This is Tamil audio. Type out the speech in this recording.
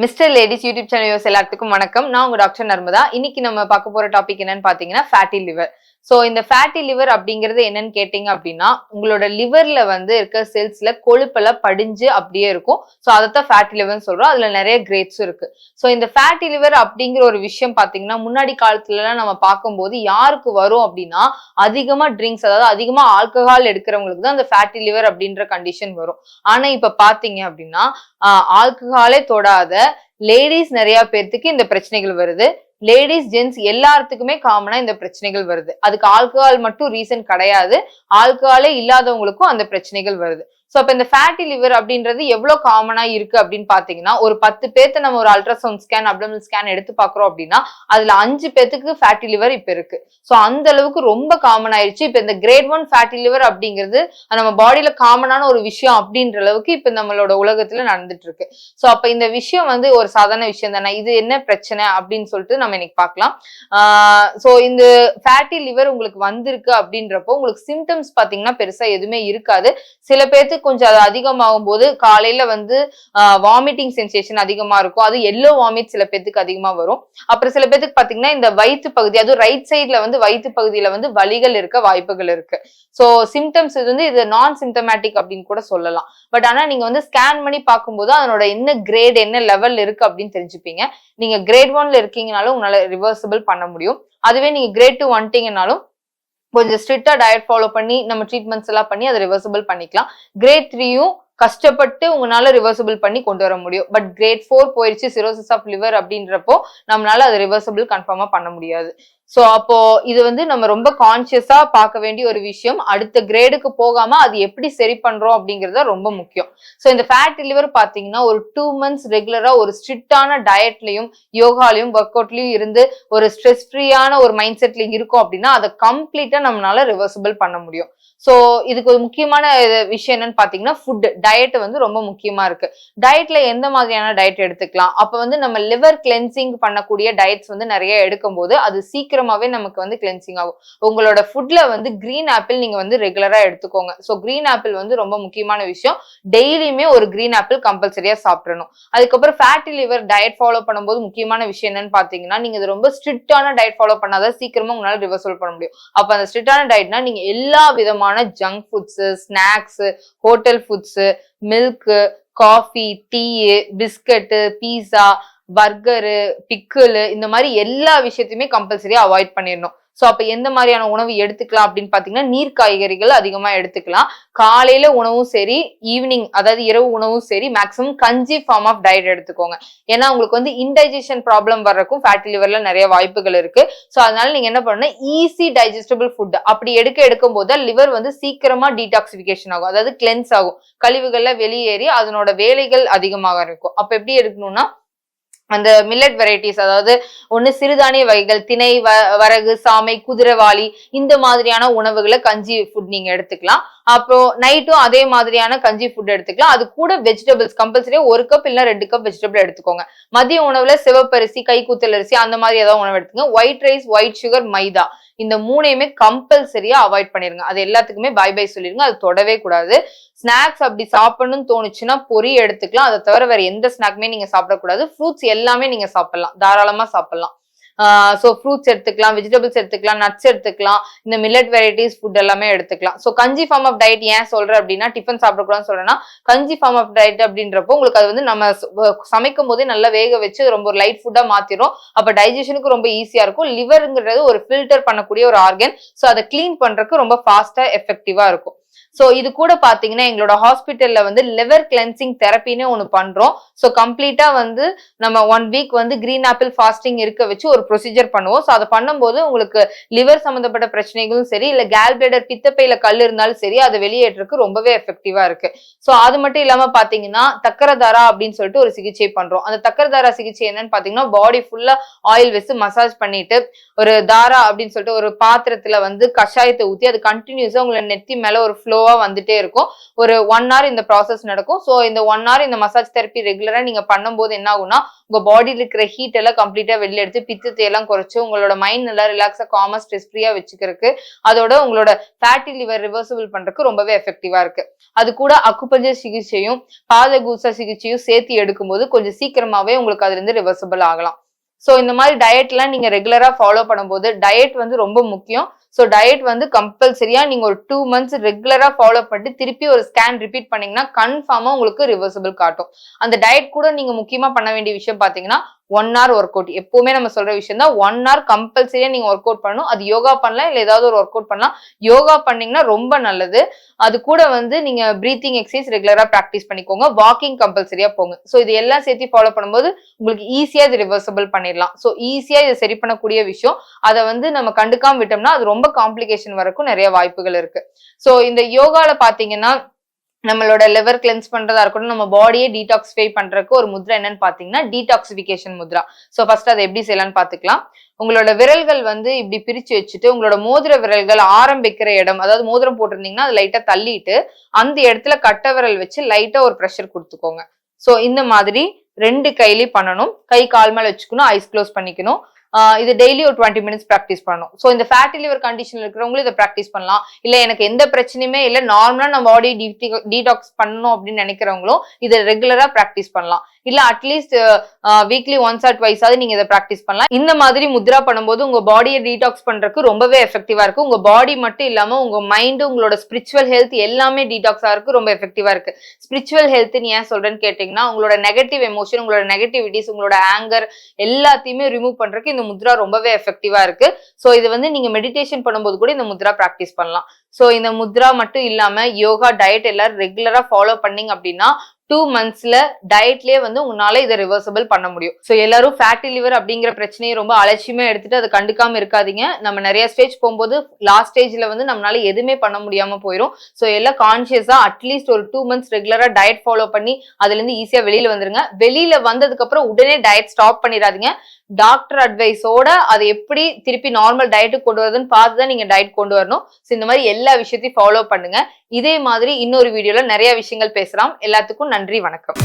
Mister ladies YouTube channel viewers எல்லாத்துக்கும் வணக்கம். நான் உங்க டாக்டர் நர்மதா. இன்னைக்கு நம்ம பார்க்க போற டாபிக் என்னன்னு பாத்தீங்கன்னா ஃபேட்டி லிவர். சோ இந்த ஃபேட்டி லிவர் அப்படிங்கிறது என்னன்னு கேட்டீங்க அப்படின்னா, உங்களோட லிவர்ல வந்து இருக்க செல்ஸ்ல கொழுப்பெல்லாம் படிஞ்சு அப்படியே இருக்கும். சோ அதைத்தான் ஃபேட்டி லிவர்னு சொல்றோம். அதுல நிறைய கிரேட்ஸ் இருக்கு. சோ இந்த ஃபேட்டி லிவர் அப்படிங்கிற ஒரு விஷயம் பாத்தீங்கன்னா, முன்னாடி காலத்துல எல்லாம் நம்ம பார்க்கும்போது யாருக்கு வரும் அப்படின்னா, அதிகமா ட்ரிங்க்ஸ், அதாவது அதிகமா ஆல்கஹால் எடுக்கிறவங்களுக்கு தான் அந்த ஃபேட்டி லிவர் அப்படின்ற கண்டிஷன் வரும். ஆனா இப்ப பாத்தீங்க அப்படின்னா ஆல்கஹாலே தொடாத லேடிஸ் நிறைய பேர்த்துக்கு இந்த பிரச்சனைகள் வருது. லேடிஸ் ஜென்ட்ஸ் எல்லாத்துக்குமே காமனா இந்த பிரச்சனைகள் வருது. அதுக்கு ஆல்கஹால் மட்டும் ரீசன் கிடையாது. ஆல்கஹாலே இல்லாதவங்களுக்கும் அந்த பிரச்சனைகள் வருது. சோ அப்ப இந்த ஃபேட்டி லிவர் அப்படின்றது எவ்வளவு காமனா இருக்கு அப்படின்னு பாத்தீங்கன்னா, ஒரு 10 பேர்த்த நம்ம ஒரு அல்ட்ராசவுண்ட் ஸ்கேன், அப்டோமினல் ஸ்கேன் எடுத்து பாக்குறோம் அப்படின்னா அதுல 5 பேத்துக்கு ஃபேட்டி லிவர் இப்ப இருக்கு. சோ அந்த அளவுக்கு ரொம்ப காமன் ஆயிடுச்சு. இப்ப இந்த கிரேட் 1 ஃபேட்டி லிவர் அப்படிங்கிறது நம்ம பாடியில காமனான ஒரு விஷயம் அப்படின்ற அளவுக்கு இப்ப நம்மளோட உலகத்துல நடந்துட்டு இருக்கு. சோ அப்ப இந்த விஷயம் வந்து ஒரு சாதாரண விஷயம் தானே, இது என்ன பிரச்சனை அப்படின்னு சொல்லிட்டு நம்ம இன்னைக்கு பார்க்கலாம். சோ இந்த ஃபேட்டி லிவர் உங்களுக்கு வந்திருக்கு அப்படின்றப்போ உங்களுக்கு சிம்டம்ஸ் பாத்தீங்கன்னா பெருசா எதுவுமே இருக்காது. சில பேருக்கு கொஞ்சம் அது அதிகமாகும் போது காலையில வந்து வாமிட்டிங் சென்சேஷன் அதிகமா இருக்கும். அது எல்லோ வாமிட் சில பேருக்கு அதிகமா வரும். அப்புறம் சில பேருக்கு பாத்தீங்கன்னா இந்த வயிற்று பகுதி, அதுவும் ரைட் சைட்ல வந்து வயிற்று பகுதியில வந்து வலிகள் இருக்க வாய்ப்புகள் இருக்கு. சோ சிம்டம்ஸ் இது வந்து இது நான் சிம்டமேட்டிக் அப்படின்னு கூட சொல்லலாம். பட் ஆனா நீங்க வந்து ஸ்கேன் பண்ணி பார்க்கும்போது அதனோட என்ன கிரேட், என்ன லெவல் இருக்கு அப்படின்னு தெரிஞ்சுப்பீங்க. நீங்க கிரேட் 1ல இருக்கீங்கனாலும் உங்களால ரிவர்சிபிள் பண்ண முடியும். அதுவே நீங்க கிரேட் 2 வந்துட்டீங்கனாலும் கொஞ்சம் ஸ்ட்ரிக்டா டயட் ஃபாலோ பண்ணி நம்ம ட்ரீட்மெண்ட்ஸ் எல்லாம் பண்ணி அதை ரிவர்சிபிள் பண்ணிக்கலாம். கிரேட் 3யும் கஷ்டப்பட்டு உங்களால ரிவர்சிபிள் பண்ணி கொண்டு வர முடியும். பட் கிரேட் 4 போயிருச்சு, சிரோசிஸ் ஆஃப் லிவர் அப்படின்றப்போ நம்மளால அது ரிவர்சிபிள் கன்ஃபார்மா பண்ண முடியாது. சோ அப்போ இது வந்து நம்ம ரொம்ப கான்சியஸா பார்க்க வேண்டிய ஒரு விஷயம். அடுத்த கிரேடுக்கு போகாம அது எப்படி சரி பண்றோம் அப்படிங்கறது ரொம்ப முக்கியம். சோ இந்த ஃபேட்டி லிவர் பாத்தீங்கன்னா ஒரு 2 months ரெகுலரா ஒரு ஸ்ட்ரிக்டான டயட்லயும் யோகாலையும் ஒர்க் அவுட்லயும் இருந்து ஒரு ஸ்ட்ரெஸ் ஃப்ரீயான ஒரு மைண்ட் செட்ல இருக்கும் அப்படின்னா அதை கம்ப்ளீட்டா நம்மளால ரிவர்சிபிள் பண்ண முடியும். சோ இதுக்கு ஒரு முக்கியமான விஷயம் என்னன்னு பாத்தீங்கன்னா ஃபுட் டயட் வந்து ரொம்ப முக்கியமா இருக்கு. டயட்ல எந்த மாதிரியான டயட் எடுத்துக்கலாம்? அப்ப வந்து நம்ம லிவர் கிளென்சிங் பண்ணக்கூடிய டயட்ஸ் வந்து நிறைய எடுக்கும் போது அது சீக்கிரமாவே நமக்கு வந்து கிளென்சிங் ஆகும். உங்களோட ஃபுட்ல வந்து கிரீன் ஆப்பிள் நீங்க வந்து ரெகுலரா எடுத்துக்கோங்க. சோ கிரீன் ஆப்பிள் வந்து ரொம்ப முக்கியமான விஷயம். டெய்லியுமே ஒரு கிரீன் ஆப்பிள் கம்பல்சரியா சாப்பிடணும். அதுக்கப்புறம் ஃபேட்டி லிவர் டயட் ஃபாலோ பண்ணும்போது முக்கியமான விஷயம் என்னன்னு பாத்தீங்கன்னா, நீங்க இது ரொம்ப ஸ்ட்ரிக்டான டயட் ஃபாலோ பண்ணாதான் சீக்கிரமா உங்களால ரிவர்சல் பண்ண முடியும். அப்ப அந்த ஸ்ட்ரிக்டான டயட்னா நீங்க எல்லா விதமான junk foods, snacks, hotel foods, milk, coffee, tea, biscuit, pizza, burger, pickle, இந்த மாதிரி எல்லா விஷயத்தையுமே கம்பல்சரியா அவாய்ட் பண்ணிடணும். சோ அப்ப எந்த மாதிரியான உணவு எடுத்துக்கலாம் அப்படின்னு பாத்தீங்கன்னா, நீர் காய்கறிகள் அதிகமா எடுத்துக்கலாம். காலையில உணவும் சரி, ஈவினிங் அதாவது இரவு உணவும் சரி, மேக்ஸிமம் கஞ்சி ஃபார்ம் ஆஃப் டயட் எடுத்துக்கோங்க. ஏன்னா உங்களுக்கு வந்து இன்டைஜஷன் ப்ராப்ளம் வர்றதுக்கும் ஃபேட்டி லிவர்ல நிறைய வாய்ப்புகள் இருக்கு. சோ அதனால நீங்க என்ன பண்ணணும், ஈஸி டைஜஸ்டபிள் ஃபுட் அப்படி எடுக்கும் போது லிவர் வந்து சீக்கிரமா டீடாக்சிபிகேஷன் ஆகும், அதாவது கிளென்ஸ் ஆகும். கழிவுகள்ல வெளியேறி அதனோட வேலைகள் அதிகமாக இருக்கும். அப்ப எப்படி எடுக்கணும்னா, அந்த மில்லட் வெரைட்டிஸ், அதாவது ஒண்ணு சிறுதானிய வகைகள், திணை, வரகு, சாமை, குதிரைவாளி, இந்த மாதிரியான உணவுகளை கஞ்சி ஃபுட் நீங்க எடுத்துக்கலாம். அப்புறம் நைட்டும் அதே மாதிரியான கஞ்சி ஃபுட் எடுத்துக்கலாம். அது கூட வெஜிடபிள்ஸ் கம்பல்சரியா 1 கப் இல்ல 2 கப் வெஜிடபிள் எடுத்துக்கோங்க. மதிய உணவுல சிவப்பரிசி, கைக்குத்தல் அரிசி, அந்த மாதிரி ஏதாவது உணவு எடுத்துங்க. ஒயிட் ரைஸ், ஒயிட் சுகர், மைதா, இந்த 3ஐயுமே கம்பல்சரியா அவாய்ட் பண்ணிருங்க. அது எல்லாத்துக்குமே பை பை சொல்லிருங்க. அது தொடவே கூடாது. ஸ்நாக்ஸ் அப்படி சாப்பிடணும்னு தோணுச்சுன்னா பொரி எடுத்துக்கலாம். அதை தவிர வேற எந்த ஸ்நாக்குமே நீங்க சாப்பிடக்கூடாது. ஃப்ரூட்ஸ் எல்லாமே நீங்க சாப்பிடலாம், தாராளமா சாப்பிடலாம். சோ ஃப்ரூட்ஸ் எடுத்துக்கலாம், வெஜிடபிள்ஸ் எடுத்துக்கலாம், நட்ஸ் எடுத்துக்கலாம், இந்த மில்லட் வெரைட்டிஸ் ஃபுட் எல்லாமே எடுத்துக்கலாம். சோ கஞ்சி ஃபார்ம் ஆஃப் டயட் ஏன் சொல்றேன் அப்படின்னா, டிஃபன் சாப்பிடக்கூடாதுன்னு சொல்றேன்னா, கஞ்சி ஃபார்ம் ஆஃப் டயட் அப்படின்றப்போ உங்களுக்கு அது வந்து நம்ம சமைக்கும் போதே நல்லா வேக வச்சு ரொம்ப ஒரு லைட் ஃபுட்டா மாத்திரும். அப்ப டைஜஷனுக்கு ரொம்ப ஈஸியா இருக்கும். லிவர்ங்கிறது ஒரு ஃபில்டர் பண்ணக்கூடிய ஒரு ஆர்கன். சோ அதை கிளீன் பண்றதுக்கு ரொம்ப ஃபாஸ்டா எஃபெக்டிவா இருக்கும். சோ இது கூட பாத்தீங்கன்னா எங்களோட ஹாஸ்பிட்டல்ல வந்து லிவர் கிளென்சிங் தெரப்பின்னு ஒண்ணு பண்றோம். சோ கம்ப்ளீட்டா வந்து நம்ம 1 வீக் வந்து கிரீன் ஆப்பிள் ஃபாஸ்டிங் இருக்க வச்சு ஒரு ப்ரொசீஜர் பண்ணுவோம். சோ அதை பண்ணும்போது உங்களுக்கு லிவர் சம்பந்தப்பட்ட பிரச்சனைகளும் சரி, இல்ல கேல் பிளேடர் பித்தப்பையில கல் இருந்தாலும் சரி, அதை வெளியேற்றதுக்கு ரொம்பவே எஃபெக்டிவா இருக்கு. சோ அது மட்டும் இல்லாம பாத்தீங்கன்னா தக்கரதாரா அப்படின்னு சொல்லிட்டு ஒரு சிகிச்சை பண்றோம். அந்த தக்கரதாரா சிகிச்சை என்னன்னு பாத்தீங்கன்னா, பாடி ஃபுல்லா ஆயில் வச்சு மசாஜ் பண்ணிட்டு ஒரு தாரா அப்படின்னு சொல்லிட்டு ஒரு பாத்திரத்துல வந்து கஷாயத்தை ஊத்தி அது கண்டினியூஸா உங்களை நெத்தி மேல ஒரு ஃப்ளோ ஸ்லோவா வந்துட்டே இருக்கும். ஒரு 1 hour இந்த ப்ராசஸ் நடக்கும். ஸோ இந்த 1 hour இந்த மசாஜ் தெரப்பி ரெகுலரா நீங்க பண்ணும்போது என்ன ஆகும்னா உங்க பாடியில இருக்கிற ஹீட் எல்லாம் கம்ப்ளீட்டா வெளில எடுத்து பித்தத்தை எல்லாம் குறைச்சு உங்களோட மைண்ட் நல்லா ரிலாக்ஸா காமா ஸ்ட்ரெஸ் ஃப்ரீயா வச்சுக்கிறதுக்கு, அதோட உங்களோட ஃபேட்டி லிவர் ரிவர்சிபிள் பண்றதுக்கு ரொம்பவே எஃபெக்டிவா இருக்கு. அது கூட அக்குபஞ்சர் சிகிச்சையும் பாதகூச சிகிச்சையும் சேர்த்து எடுக்கும்போது கொஞ்சம் சீக்கிரமாவே உங்களுக்கு அதுல இருந்து ரிவர்சிபிள் ஆகலாம். சோ இந்த மாதிரி டயட்லாம் நீங்க ரெகுலரா ஃபாலோ பண்ணும்போது, டயட் வந்து ரொம்ப முக்கியம். சோ டயட் வந்து கம்பல்சரியா நீங்க ஒரு 2 months ரெகுலரா ஃபாலோ பண்ணிட்டு திருப்பி ஒரு ஸ்கேன் ரிப்பீட் பண்ணீங்கன்னா கன்ஃபார்மா உங்களுக்கு ரிவர்சிபிள் காட்டும். அந்த டயட் கூட நீங்க முக்கியமா பண்ண வேண்டிய விஷயம் பாத்தீங்கன்னா 1 hour ஒர்க் அவுட். எப்பவுமே நம்ம சொல்ற விஷயம் தான் 1 hour கம்பல்சரியா நீங்க ஒர்க் அவுட் பண்ணணும். அது யோகா பண்ணலாம், இல்ல ஏதாவது ஒரு ஒர்க் அவுட் பண்ணலாம். யோகா பண்ணீங்கன்னா ரொம்ப நல்லது. அது கூட வந்து நீங்க பிரீத்திங் எக்ஸசைஸ் ரெகுலரா பிராக்டிஸ் பண்ணிக்கோங்க. வாக்கிங் கம்பல்சரியா போங்க. சோ இது எல்லாம் சேர்த்து ஃபாலோ பண்ணும்போது உங்களுக்கு ஈஸியா இது ரிவர்சிபிள் பண்ணிடலாம். சோ ஈஸியா இதை சரி பண்ணக்கூடிய விஷயம். அதை வந்து நம்ம கண்டுக்காம விட்டோம்னா அது ரொம்ப காம்ப்ளிகேஷன் வரக்கும் நிறைய வாய்ப்புகள் இருக்கு. சோ இந்த யோகால பாத்தீங்கன்னா நம்மளோட லிவர் கிளென்ஸ் பண்றதா இருக்கட்டும், நம்ம பாடியை டீடாக்சிஃபை பண்றதுக்கு ஒரு முத்ரா என்னன்னு பாத்தீங்கன்னா டீடாக்சிபிகேஷன் முத்ரா. சோ ஃபர்ஸ்ட் அதை எப்படி செய்யலாம்னு பாத்துக்கலாம். உங்களோட விரல்கள் வந்து இப்படி பிரிச்சு வச்சுட்டு உங்களோட மோதிர விரல்கள் ஆரம்பிக்கிற இடம், அதாவது மோதிரம் போட்டிருந்தீங்கன்னா அது லைட்டா தள்ளிட்டு அந்த இடத்துல கட்ட விரல் வச்சு லைட்டா ஒரு ப்ரெஷர் கொடுத்துக்கோங்க. சோ இந்த மாதிரி 2 கையிலயும் பண்ணணும். கை கால் மேல வச்சுக்கணும், ஐஸ் க்ளோஸ் பண்ணிக்கணும். இது டெய்லி ஒரு 20 minutes ப்ராக்டிஸ் பண்ணணும். சோ இந்த ஃபேட்டி லிவர் கண்டிஷன்ல இருக்கிறவங்களும் இதை ப்ராக்டிஸ் பண்ணலாம். இல்ல எனக்கு எந்த பிரச்சனையுமே இல்ல, நார்மலா நம்ம பாடி டீடாக்ஸ் பண்ணணும் அப்படின்னு நினைக்கிறவங்களும் இதை ரெகுலரா ப்ராக்டிஸ் பண்ணலாம். இல்ல at least weekly once R twice ஆவது நீங்க இதை ப்ராக்டிஸ் பண்ணலாம். இந்த மாதிரி முத்ரா பண்ணும்போது உங்க பாடியை டீடாக்ஸ் பண்றதுக்கு ரொம்பவே எஃபெக்டிவா இருக்கு. உங்க பாடி மட்டும் இல்லாம உங்க மைண்ட், உங்களோட ஸ்பிரிச்சுவல் ஹெல்த் எல்லாமே டீடாக்ஸ் ஆகிறதுக்கு ரொம்ப எஃபெக்டிவா இருக்கு. ஸ்பிரிச்சுவல் ஹெல்த் ஏன் சொல்றேன்னு கேட்டீங்கன்னா உங்களோட நெகட்டிவ் எமோஷன், உங்களோட நெகட்டிவிட்டிஸ், உங்களோட ஆங்கர் எல்லாத்தையுமே ரிமூவ் பண்றதுக்கு இந்த முத்ரா ரொம்பவே எஃபெக்டிவா இருக்கு. சோ இது வந்து நீங்க மெடிடேஷன் பண்ணும்போது கூட இந்த முத்ரா பிராக்டிஸ் பண்ணலாம். சோ இந்த முத்ரா மட்டும் இல்லாம யோகா, டயட் எல்லாரும் ரெகுலரா ஃபாலோ பண்ணீங்க அப்படின்னா 2 monthsல டயட்லயே வந்து உங்களால இதை ரிவர்சிபிள் பண்ண முடியும். சோ எல்லாரும் ஃபேட்டி லிவர் அப்படிங்கிற பிரச்சனையை ரொம்ப அலட்சியமா எடுத்துட்டு அதை கண்டுக்காம இருக்காதீங்க. நம்ம நிறைய ஸ்டேஜ் போகும்போது லாஸ்ட் ஸ்டேஜ்ல வந்து நம்மளால எதுவுமே பண்ண முடியாம போயிடும். சோ எல்லாம் கான்சியஸா அட்லீஸ்ட் ஒரு 2 months ரெகுலரா டயட் ஃபாலோ பண்ணி அதுல இருந்து ஈஸியா வெளியில வந்துருங்க. வெளியில வந்ததுக்கு அப்புறம் உடனே டயட் ஸ்டாப் பண்ணிடாதீங்க. டாக்டர் அட்வைஸோட அதை எப்படி திருப்பி நார்மல் டயட்டுக்கு கொண்டு வரதுன்னு பார்த்துதான் நீங்க டயட் கொண்டு வரணும். சோ இந்த மாதிரி எல்லா விஷயத்தையும் ஃபாலோ பண்ணுங்க. இதே மாதிரி இன்னொரு வீடியோல நிறைய விஷயங்கள் பேசலாம். எல்லாத்துக்கும் நன்றி, வணக்கம்.